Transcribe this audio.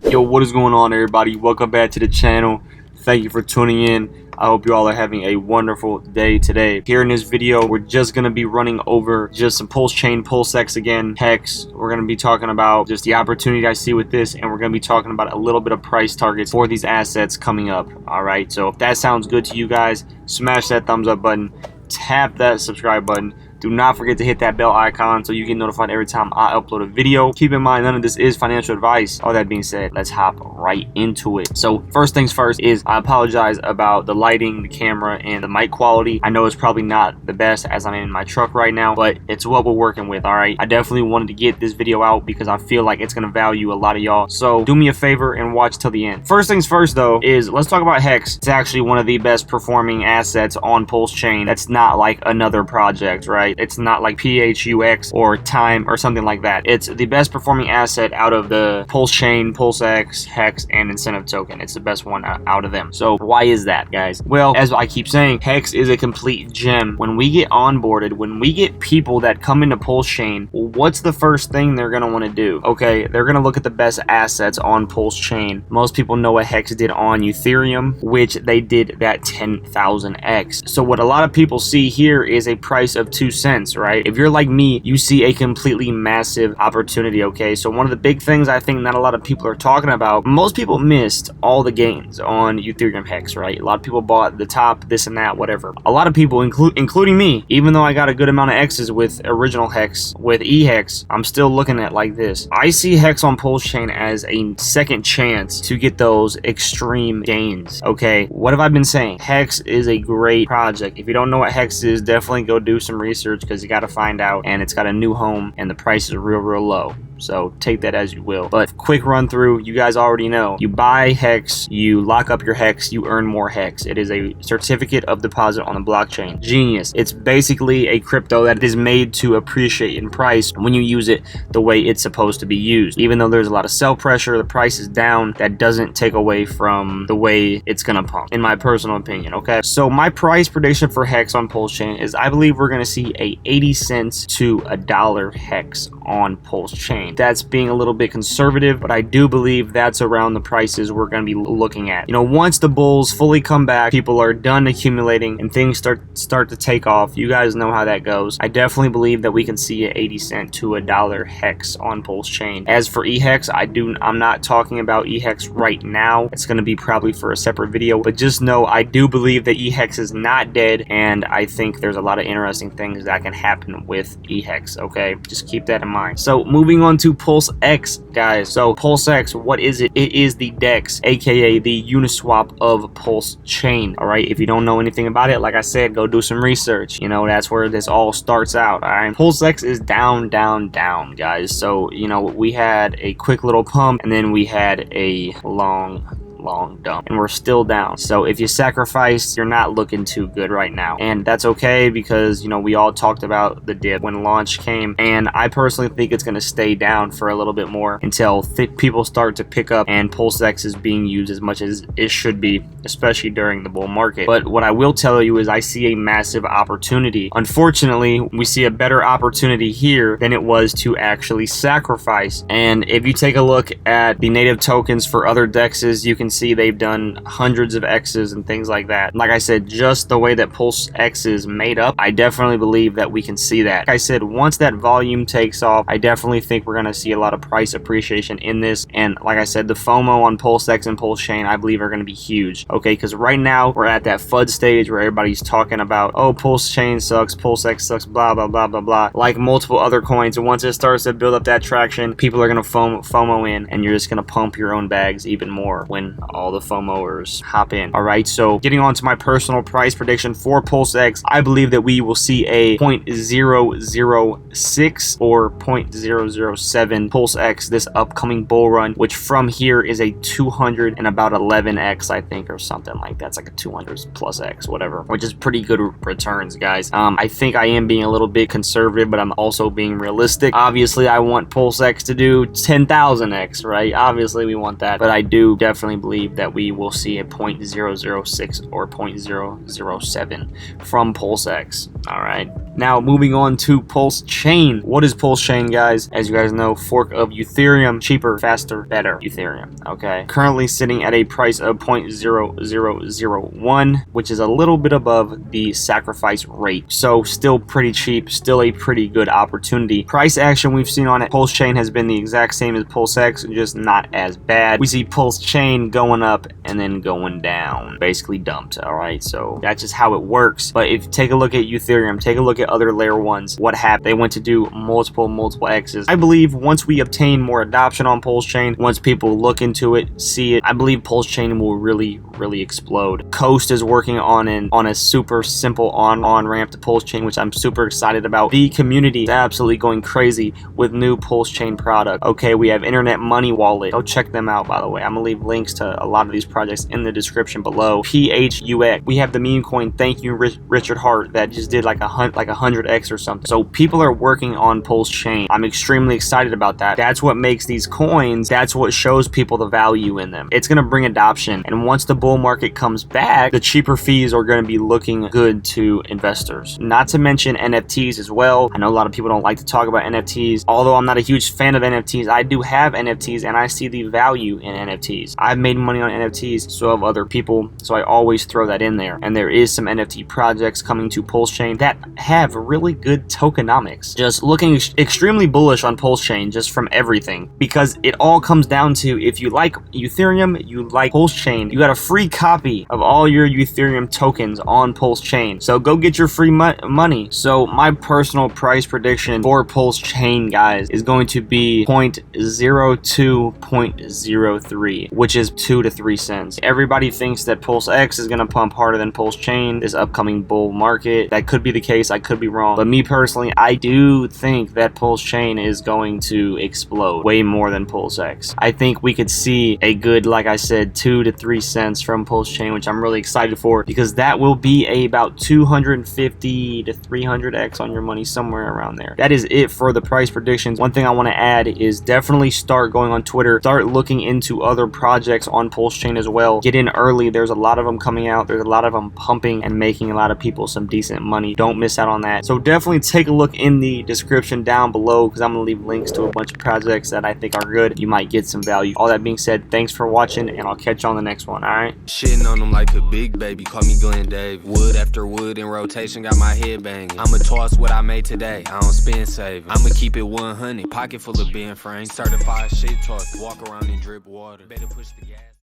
Yo, what is going on, everybody? Welcome back to the channel. Thank you for tuning in. I hope you all are having a wonderful day today. Here in this video, we're just going to be running over just some Pulsechain PulseX again, Hex. We're going to be talking about just the opportunity I see with this, and we're going to be talking about a little bit of price targets for these assets coming up. All right, so if that sounds good to you guys, smash that thumbs up button, tap that subscribe button. Do not forget to hit that bell icon so you get notified every time I upload a video. Keep in mind, none of this is financial advice. All that being said, let's hop right into it. So first things first is I apologize about the lighting, the camera, and the mic quality. I know it's probably not the best as I'm in my truck right now, but it's what we're working with, all right? I definitely wanted to get this video out because I feel like it's going to value a lot of y'all. So do me a favor and watch till the end. First things first, though, is let's talk about Hex. It's actually one of the best performing assets on Pulsechain. That's not like another project, right? It's not like PHUX or Time or something like that. It's the best performing asset out of the Pulsechain, PulseX, Hex, and Incentive Token. It's the best one out of them. So why is that, guys? Well, as I keep saying, Hex is a complete gem. When we get onboarded, when we get people that come into Pulsechain, what's the first thing they're going to want to do? Okay, they're going to look at the best assets on Pulsechain. Most people know what Hex did on Ethereum, which they did that 10,000x. So what a lot of people see here is a price of 2 cents, right? If you're like me, you see a completely massive opportunity, okay? So one of the big things I think not a lot of people are talking about, most people missed all the gains on Ethereum Hex, right? A lot of people bought the top, this and that, whatever. A lot of people, including me, even though I got a good amount of X's with original Hex, with eHex, I'm still looking at like this. I see Hex on Pulsechain as a second chance to get those extreme gains, okay? What have I been saying? Hex is a great project. If you don't know what Hex is, definitely go do some research because you got to find out, and it's got a new home and the price is real low. So take that as you will. But quick run through, you guys already know. You buy Hex, you lock up your Hex, you earn more Hex. It is a certificate of deposit on the blockchain. Genius. It's basically a crypto that is made to appreciate in price when you use it the way it's supposed to be used. Even though there's a lot of sell pressure, the price is down, that doesn't take away from the way it's gonna pump, in my personal opinion, okay? So my price prediction for Hex on Pulsechain is I believe we're gonna see a 80 cents to $1 Hex on Pulsechain. That's being a little bit conservative, but I do believe that's around the prices we're going to be looking at. You know, once the bulls fully come back, people are done accumulating and things start to take off. You guys know how that goes. I definitely believe that we can see an 80 cent to $1 Hex on Pulsechain. As for eHex, I'm not talking about eHex right now. It's going to be probably for a separate video, but just know I do believe that eHex is not dead, and I think there's a lot of interesting things that can happen with eHex, okay? Just keep that in mind. So moving on to PulseX, guys. So PulseX, what is it? It is the DEX, aka the Uniswap of Pulsechain. All right, if you don't know anything about it, like I said, go do some research. You know, that's where this all starts out. All right, PulseX is down, guys. So you know, we had a quick little pump, and then we had a long dump, and we're still down. So if you sacrifice, you're not looking too good right now, and that's okay because, you know, we all talked about the dip when launch came, and I personally think it's going to stay down for a little bit more until people start to pick up and PulseX is being used as much as it should be, especially during the bull market. But what I will tell you is I see a massive opportunity. Unfortunately, we see a better opportunity here than it was to actually sacrifice. And if you take a look at the native tokens for other DEXs, you can see they've done hundreds of X's and things like that. Like I said, just the way that PulseX is made up, I definitely believe that we can see that. Like I said, once that volume takes off, I definitely think we're going to see a lot of price appreciation in this. And like I said, the FOMO on PulseX and Pulsechain, I believe, are going to be huge. Okay, because right now we're at that FUD stage where everybody's talking about, oh, Pulsechain sucks, PulseX sucks, blah, blah, blah, blah, blah, like multiple other coins. And once it starts to build up that traction, people are going to FOMO in, and you're just going to pump your own bags even more when all the FOMOers hop in. All right, so getting on to my personal price prediction for PulseX, I believe that we will see a 0.006 or 0.007 PulseX this upcoming bull run, which from here is a 200 and about 11x, I think, or something like that. It's like a 200 plus x, whatever, which is pretty good returns, guys. I think I am being a little bit conservative, but I'm also being realistic. Obviously, I want PulseX to do 10,000x, right? Obviously, we want that, but I do definitely believe that we will see a 0.006 or 0.007 from PulseX. All right. Now moving on to Pulsechain. What is Pulsechain, guys? As you guys know, fork of Ethereum, cheaper, faster, better Ethereum. Okay, currently sitting at a price of 0.0001, which is a little bit above the sacrifice rate. So still pretty cheap, still a pretty good opportunity. Price action we've seen on it, Pulsechain has been the exact same as PulseX, just not as bad. We see Pulsechain going up and then going down, basically dumped. All right, so that's just how it works. But if you take a look at Ethereum, take a look at other layer ones, what happened? They went to do multiple X's. I believe once we obtain more adoption on Pulsechain, once people look into it, see it, I believe Pulsechain will really explode. Coast is working on a super simple on ramp to Pulsechain, which I'm super excited about. The community is absolutely going crazy with new Pulsechain product. Okay, we have Internet Money Wallet. Go check them out, by the way. I'm gonna leave links to a lot of these projects in the description below. PHUX. We have the meme coin. Thank you, Richard Hart, that just did like 100x or something. So people are working on Pulsechain. I'm extremely excited about that. That's what makes these coins. That's what shows people the value in them. It's gonna bring adoption, and once the bull market comes back, the cheaper fees are gonna be looking good to investors. Not to mention NFTs as well. I know a lot of people don't like to talk about NFTs. Although I'm not a huge fan of NFTs, I do have NFTs and I see the value in NFTs. I've made money on NFTs, so have other people, so I always throw that in there. And there is some NFT projects coming to Pulsechain that have really good tokenomics. Just looking extremely bullish on Pulsechain just from everything, because it all comes down to, if you like Ethereum, you like Pulsechain, you got a free copy of all your Ethereum tokens on Pulsechain. So go get your free money. So my personal price prediction for Pulsechain, guys, is going to be 0.0203, which is 2 to 3 cents. Everybody thinks that PulseX is going to pump harder than Pulsechain this upcoming bull market. That could be the case. I could be wrong. But me personally, I do think that Pulsechain is going to explode way more than PulseX. I think we could see a good, like I said, 2 to 3 cents from Pulsechain, which I'm really excited for, because that will be about 250 to 300x on your money, somewhere around there. That is it for the price predictions. One thing I want to add is definitely start going on Twitter, start looking into other projects on Pulsechain as well. Get in early. There's a lot of them coming out. There's a lot of them pumping and making a lot of people some decent money. Don't miss out on that. So definitely take a look in the description down below, because I'm going to leave links to a bunch of projects that I think are good. You might get some value. All that being said, thanks for watching, and I'll catch you on the next one. All right? Shitting on them like a big baby, call me Glenn Dave. Wood after wood in rotation, got my head banging. I'ma toss what I made today, I don't spend saving. I'ma keep it 100, pocket full of bin frames. Certified shit talk, walk around and drip water. Better push the gas.